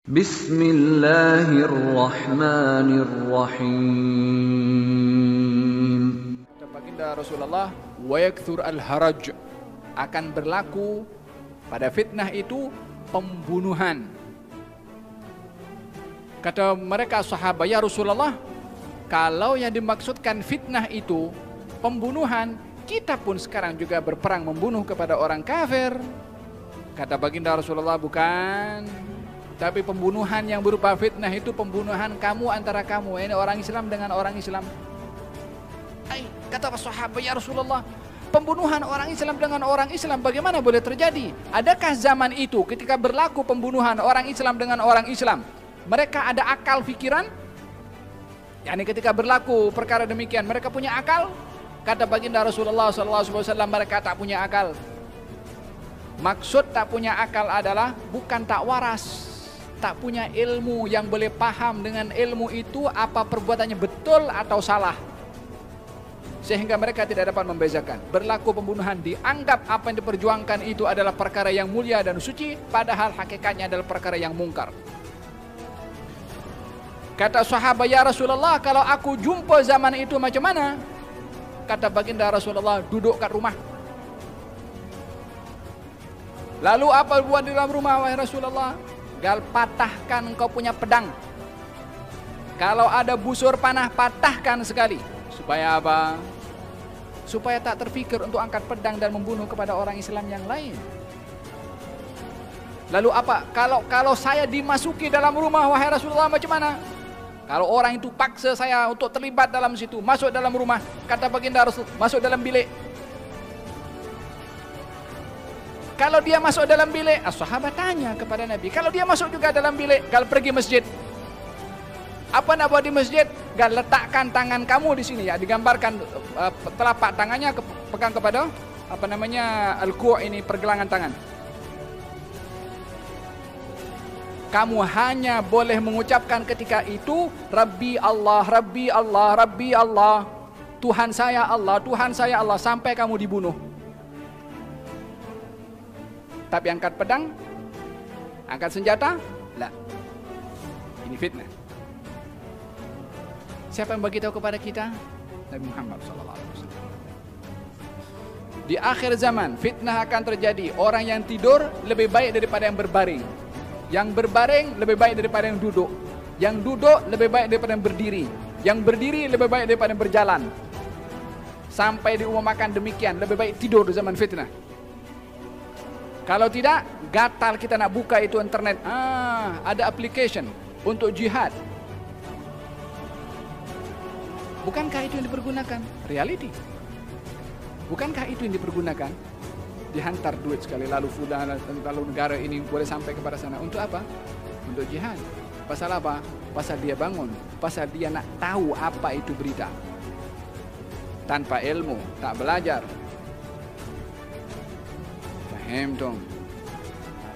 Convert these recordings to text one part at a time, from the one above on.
Bismillahirrahmanirrahim. Baginda Rasulullah, wa yakthur al-haraj, akan berlaku pada fitnah itu pembunuhan. Kata mereka sahabat, ya Rasulullah, kalau yang dimaksudkan fitnah itu pembunuhan, kita pun sekarang juga berperang membunuh kepada orang kafir. Kata baginda Rasulullah, bukan. Tapi pembunuhan yang berupa fitnah itu pembunuhan kamu antara kamu, ini orang Islam dengan orang Islam. Kata sahabat, ya Rasulullah, pembunuhan orang Islam dengan orang Islam bagaimana boleh terjadi? Adakah zaman itu ketika berlaku pembunuhan orang Islam dengan orang Islam, mereka ada akal fikiran? Yani ketika berlaku perkara demikian, mereka punya akal? Kata baginda Rasulullah SAW, mereka tak punya akal. Maksud tak punya akal adalah bukan tak waras, tak punya ilmu yang boleh paham dengan ilmu itu apa perbuatannya betul atau salah, sehingga mereka tidak dapat membezakan. Berlaku pembunuhan, dianggap apa yang diperjuangkan itu adalah perkara yang mulia dan suci, padahal hakikatnya adalah perkara yang mungkar. Kata sahabat, ya Rasulullah, kalau aku jumpa zaman itu macam mana? Kata baginda Rasulullah, duduk kat rumah. Lalu apa buat di dalam rumah, wahai Rasulullah? Gal patahkan engkau punya pedang. Kalau ada busur panah, patahkan sekali. Supaya apa? Supaya tak terfikir untuk angkat pedang dan membunuh kepada orang Islam yang lain. Lalu apa? Kalau saya dimasuki dalam rumah, wahai Rasulullah, macam mana? Kalau orang itu paksa saya untuk terlibat dalam situ, masuk dalam rumah, kata baginda Rasul, masuk dalam bilik. Kalau dia masuk dalam bilik, sahabat tanya kepada Nabi, kalau dia masuk juga dalam bilik, kalau pergi masjid, apa nak buat di masjid? Gal letakkan tangan kamu di sini, ya, digambarkan telapak tangannya pegang kepada apa namanya al-ku' ini, pergelangan tangan. Kamu hanya boleh mengucapkan ketika itu Rabbi Allah, Rabbi Allah, Rabbi Allah, Tuhan saya Allah, Tuhan saya Allah, sampai kamu dibunuh. Tapi angkat pedang, angkat senjata, lah. Ini fitnah. Siapa yang beritahu kepada kita? Nabi Muhammad SAW. Di akhir zaman, fitnah akan terjadi. Orang yang tidur lebih baik daripada yang berbaring. Yang berbaring lebih baik daripada yang duduk. Yang duduk lebih baik daripada yang berdiri. Yang berdiri lebih baik daripada yang berjalan. Sampai diumumkan demikian, lebih baik tidur di zaman fitnah. Kalau tidak, gatal kita nak buka itu internet. Ada application untuk jihad. Bukankah itu yang dipergunakan? Reality. Bukankah itu yang dipergunakan? Dihantar duit sekali, lalu negara ini boleh sampai kepada sana. Untuk apa? Untuk jihad. Pasal apa? Pasal dia bangun. Pasal dia nak tahu apa itu berita. Tanpa ilmu, tak belajar. Faham dong?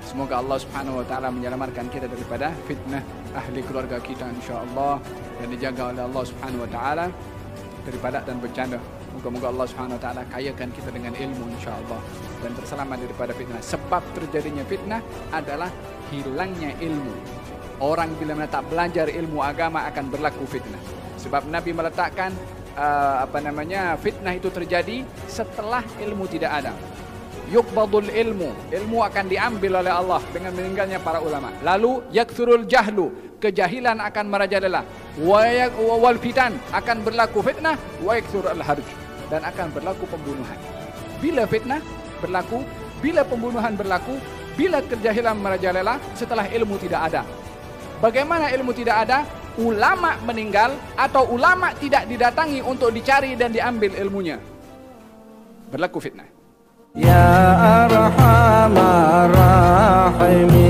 Semoga Allah Subhanahu wa taala menyelamatkan kita daripada fitnah ahli keluarga kita insya-Allah, dan dijaga oleh Allah Subhanahu wa taala daripada dan bencana. Moga-moga Allah Subhanahu wa taala kayakan kita dengan ilmu insya-Allah dan terselamat daripada fitnah. Sebab terjadinya fitnah adalah hilangnya ilmu. Orang bila mana tak belajar ilmu agama akan berlaku fitnah. Sebab Nabi meletakkan fitnah itu terjadi setelah ilmu tidak ada. Yuqbadul ilmu, ilmu akan diambil oleh Allah dengan meninggalnya para ulama. Lalu yakthurul jahlu, kejahilan akan merajalela. Wal fitan, akan berlaku fitnah. Wa yakthurul harj, dan akan berlaku pembunuhan. Bila fitnah berlaku, bila pembunuhan berlaku, bila kejahilan merajalela, setelah ilmu tidak ada. Bagaimana ilmu tidak ada? Ulama meninggal atau ulama tidak didatangi untuk dicari dan diambil ilmunya. Berlaku fitnah. Ya Arhamar Rahimin.